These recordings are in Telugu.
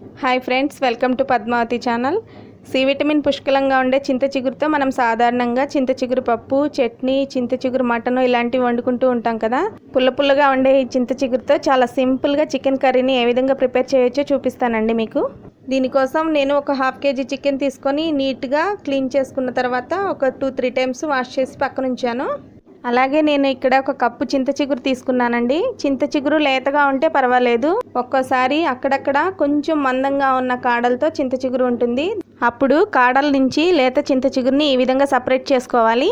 Hi friends, welcome to Padmavathi channel. C vitamin పుష్కలంగా ఉండే చింత చిగురుతో మనం సాధారణంగా చింత చిగురు పప్పు, చట్నీ, చింత చిగురు మటన్ ఇలాంటివి వండుకుంటూ ఉంటాం కదా. పుల్లగా ఉండే ఈ చింత చిగురుతో చాలా సింపుల్గా చికెన్ కర్రీని ఏ విధంగా ప్రిపేర్ చేయొచ్చో చూపిస్తానండి మీకు. దీనికోసం నేను ఒక 1/2 kg చికెన్ తీసుకొని నీట్గా క్లీన్ చేసుకున్న తర్వాత ఒక 2-3 టైమ్స్ వాష్ చేసి పక్కన ఉంచాను. అలాగే నేను ఇక్కడ ఒక కప్పు చింత చిగురు తీసుకున్నానండి. చింత చిగురు లేతగా ఉంటే పర్వాలేదు, ఒక్కోసారి అక్కడక్కడ కొంచెం మందంగా ఉన్న కాడలతో చింత చిగురు ఉంటుంది. అప్పుడు కాడల నుంచి లేత చింత చిగురుని ఈ విధంగా సపరేట్ చేసుకోవాలి.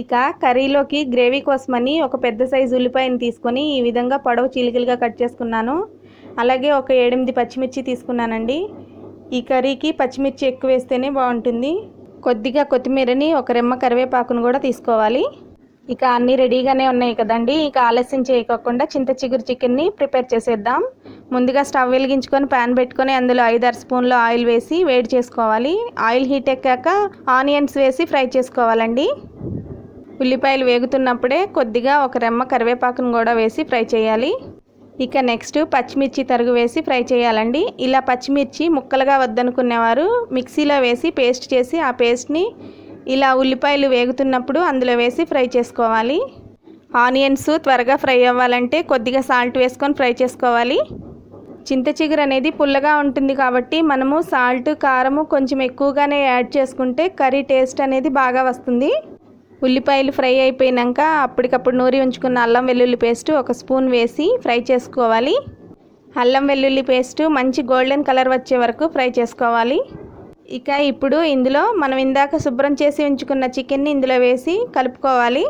ఇక కర్రీలోకి గ్రేవీ కోసమని ఒక పెద్ద సైజు ఉల్లిపాయని తీసుకొని ఈ విధంగా పొడవు చీలికలుగా కట్ చేసుకున్నాను. అలాగే ఒక 7-8 పచ్చిమిర్చి తీసుకున్నానండి. ఈ కర్రీకి పచ్చిమిర్చి ఎక్కువ వేస్తేనే బాగుంటుంది. కొద్దిగా కొత్తిమీరని, ఒక రెమ్మ కరివేపాకును కూడా తీసుకోవాలి. ఇక అన్నీ రెడీగానే ఉన్నాయి కదండి. ఇక ఆలస్యం చేయకుండా చింత చిగురు చికెన్ని ప్రిపేర్ చేసేద్దాం. ముందుగా స్టవ్ వెలిగించుకొని ప్యాన్ పెట్టుకొని అందులో 5-6 స్పూన్లు ఆయిల్ వేసి వేడి చేసుకోవాలి. ఆయిల్ హీట్ ఎక్కాక ఆనియన్స్ వేసి ఫ్రై చేసుకోవాలండి. ఉల్లిపాయలు వేగుతున్నప్పుడే కొద్దిగా ఒక రెమ్మ కరివేపాకును కూడా వేసి ఫ్రై చేయాలి. ఇక నెక్స్ట్ పచ్చిమిర్చి తరుగు వేసి ఫ్రై చేయాలండి. ఇలా పచ్చిమిర్చి ముక్కలుగా వద్దనుకునేవారు మిక్సీలో వేసి పేస్ట్ చేసి ఆ పేస్ట్ని ఇలా ఉల్లిపాయలు వేగుతున్నప్పుడు అందులో వేసి ఫ్రై చేసుకోవాలి. ఆనియన్స్ త్వరగా ఫ్రై అవ్వాలంటే కొద్దిగా సాల్ట్ వేసుకొని ఫ్రై చేసుకోవాలి. చింత చిగురు అనేది పుల్లగా ఉంటుంది కాబట్టి మనము సాల్ట్, కారము కొంచెం ఎక్కువగానే యాడ్ చేసుకుంటే కర్రీ టేస్ట్ అనేది బాగా వస్తుంది. ఉల్లిపాయలు ఫ్రై అయిపోయాక అప్పటికప్పుడు నూరి ఉంచుకున్న అల్లం వెల్లుల్లి పేస్ట్ 1 స్పూన్ వేసి ఫ్రై చేసుకోవాలి. అల్లం వెల్లుల్లి పేస్ట్ మంచి గోల్డెన్ కలర్ వచ్చే వరకు ఫ్రై చేసుకోవాలి. ఇక ఇప్పుడు ఇందులో మనం ఇందాక శుభ్రం చేసి ఉంచుకున్న చికెన్ని ఇందులో వేసి కలుపుకోవాలి.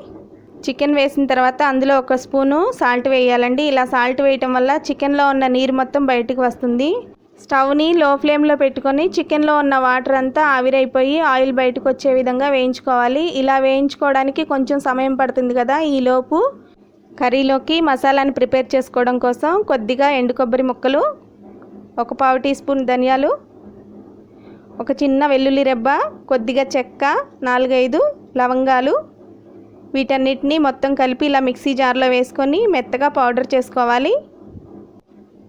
చికెన్ వేసిన తర్వాత అందులో 1 స్పూను సాల్ట్ వేయాలండి. ఇలా సాల్ట్ వేయటం వల్ల చికెన్లో ఉన్న నీరు మొత్తం బయటికి వస్తుంది. స్టవ్ని లో ఫ్లేమ్లో పెట్టుకొని చికెన్లో ఉన్న వాటర్ అంతా ఆవిరైపోయి ఆయిల్ బయటకు వచ్చే విధంగా వేయించుకోవాలి. ఇలా వేయించుకోవడానికి కొంచెం సమయం పడుతుంది కదా. ఈలోపు కర్రీలోకి మసాలాని ప్రిపేర్ చేసుకోవడం కోసం కొద్దిగా ఎండు కొబ్బరి ముక్కలు, 1 పావు టీ స్పూన్ ధనియాలు, ఒక చిన్న వెల్లుల్లి రెబ్బ, కొద్దిగా చెక్క, 4-5 లవంగాలు, వీటన్నిటిని మొత్తం కలిపి ఇలా మిక్సీ జార్లో వేసుకొని మెత్తగా పౌడర్ చేసుకోవాలి.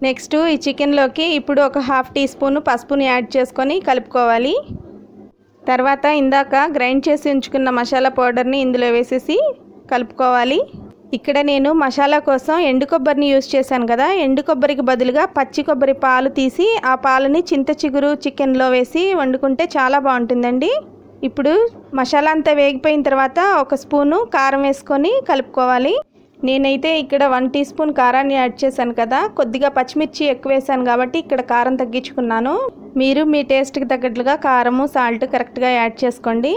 నెక్స్ట్ ఈ చికెన్లోకి ఇప్పుడు ఒక 1/2 టీ స్పూన్ పసుపుని యాడ్ చేసుకొని కలుపుకోవాలి. తర్వాత ఇందాక గ్రైండ్ చేసి ఉంచుకున్న మసాలా పౌడర్ని ఇందులో వేసేసి కలుపుకోవాలి. ఇక్కడ నేను మసాలా కోసం ఎండు కొబ్బరిని యూజ్ చేశాను కదా. ఎండు కొబ్బరికి బదులుగా పచ్చి కొబ్బరి పాలు తీసి ఆ పాలని చింత చిగురు చికెన్లో వేసి వండుకుంటే చాలా బాగుంటుందండి. ఇప్పుడు మసాలా అంతా వేగిపోయిన తర్వాత 1 స్పూను కారం వేసుకొని కలుపుకోవాలి. నేనైతే ఇక్కడ 1 టీ స్పూన్ కారాన్ని యాడ్ చేశాను కదా. కొద్దిగా పచ్చిమిర్చి ఎక్కువ వేసాను కాబట్టి ఇక్కడ కారం తగ్గించుకున్నాను. మీరు మీ టేస్ట్కి తగ్గట్లుగా కారము, సాల్ట్ కరెక్ట్గా యాడ్ చేసుకోండి.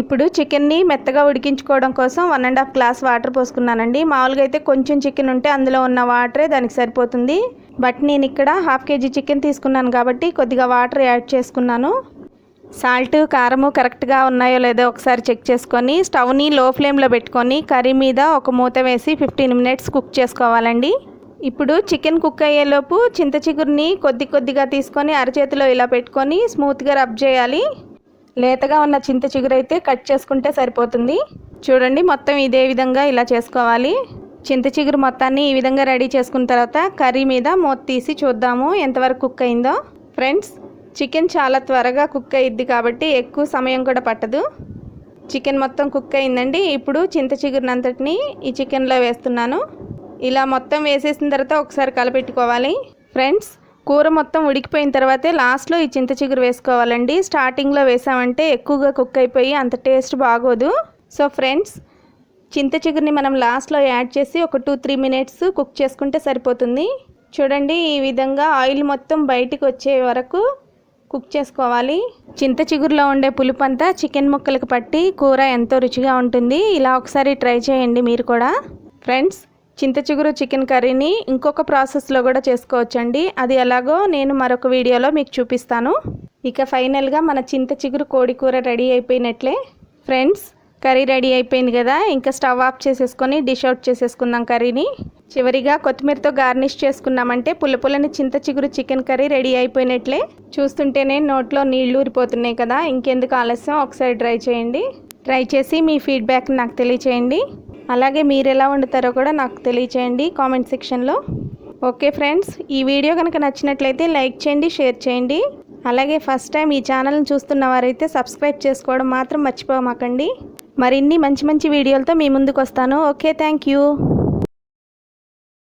ఇప్పుడు చికెన్ని మెత్తగా ఉడికించుకోవడం కోసం 1.5 గ్లాస్ వాటర్ పోసుకున్నానండి. మామూలుగా అయితే కొంచెం చికెన్ ఉంటే అందులో ఉన్న వాటరే దానికి సరిపోతుంది. బట్ నేను ఇక్కడ 1/2 kg చికెన్ తీసుకున్నాను కాబట్టి కొద్దిగా వాటర్ యాడ్ చేసుకున్నాను. సాల్ట్, కారము కరెక్ట్గా ఉన్నాయో లేదో ఒకసారి చెక్ చేసుకొని స్టవ్ని లో ఫ్లేమ్లో పెట్టుకొని కర్రీ మీద ఒక మూత వేసి 15 మినిట్స్ కుక్ చేసుకోవాలండి. ఇప్పుడు చికెన్ కుక్ అయ్యేలోపు చింత చిగురుని కొద్దిగా తీసుకొని అరచేతిలో ఇలా పెట్టుకొని స్మూత్గా రబ్ చేయాలి. లేతగా ఉన్న చింత చిగురు అయితే కట్ చేసుకుంటే సరిపోతుంది. చూడండి, మొత్తం ఇదే విధంగా ఇలా చేసుకోవాలి. చింత చిగురు మొత్తాన్ని ఈ విధంగా రెడీ చేసుకున్న తర్వాత కర్రీ మీద మూత తీసి చూద్దాము ఎంతవరకు కుక్ అయిందో. ఫ్రెండ్స్, చికెన్ చాలా త్వరగా కుక్ అయ్యిద్ది కాబట్టి ఎక్కువ సమయం కూడా పట్టదు. చికెన్ మొత్తం కుక్ అయిందండి. ఇప్పుడు చింత చిగురునంతటిని ఈ చికెన్లో వేస్తున్నాను. ఇలా మొత్తం వేసేసిన తర్వాత ఒకసారి కలపెట్టుకోవాలి. ఫ్రెండ్స్, కూర మొత్తం ఉడికిపోయిన తర్వాతే లాస్ట్లో ఈ చింత చిగురు వేసుకోవాలండి. స్టార్టింగ్లో వేసామంటే ఎక్కువగా కుక్ అయిపోయి అంత టేస్ట్ బాగోదు. సో ఫ్రెండ్స్, చింత చిగురుని మనం లాస్ట్లో యాడ్ చేసి ఒక 2-3 మినిట్స్ కుక్ చేసుకుంటే సరిపోతుంది. చూడండి, ఈ విధంగా ఆయిల్ మొత్తం బయటికి వచ్చే వరకు కుక్ చేసుకోవాలి. చింత చిగురులో ఉండే పులుపు అంతా చికెన్ ముక్కలకు పట్టి కూర ఎంతో రుచిగా ఉంటుంది. ఇలా ఒకసారి ట్రై చేయండి మీరు కూడా. ఫ్రెండ్స్, చింత చిగురు చికెన్ కర్రీని ఇంకొక ప్రాసెస్లో కూడా చేసుకోవచ్చండి. అది ఎలాగో నేను మరొక వీడియోలో మీకు చూపిస్తాను. ఇక ఫైనల్గా మన చింత చిగురు కోడి కూర రెడీ అయిపోయినట్లే. ఫ్రెండ్స్, కర్రీ రెడీ అయిపోయింది కదా. ఇంకా స్టవ్ ఆఫ్ చేసేసుకొని డిష్ అవుట్ చేసేసుకుందాం కర్రీని. చివరిగా కొత్తిమీరతో గార్నిష్ చేసుకున్నామంటే పుల్లని చింత చిగురు చికెన్ కర్రీ రెడీ అయిపోయినట్లే. చూస్తుంటేనే నోట్లో నీళ్లు ఊరిపోతున్నాయి కదా. ఇంకెందుకు ఆలస్యం, ఒకసారి ట్రై చేయండి. ట్రై చేసి మీ ఫీడ్బ్యాక్ నాకు తెలియచేయండి. అలాగే మీరు ఎలా వండుతారో కూడా నాకు తెలియచేయండి కామెంట్ సెక్షన్లో. ఓకే ఫ్రెండ్స్, ఈ వీడియో కనుక నచ్చినట్లయితే లైక్ చేయండి, షేర్ చేయండి. అలాగే ఫస్ట్ టైం ఈ ఛానల్ని చూస్తున్న వారైతే సబ్స్క్రైబ్ చేసుకోవడం మాత్రం మర్చిపోమాకండి. మరిన్ని మంచి మంచి వీడియోలతో మీ ముందుకు వస్తాను. Okay, thank you.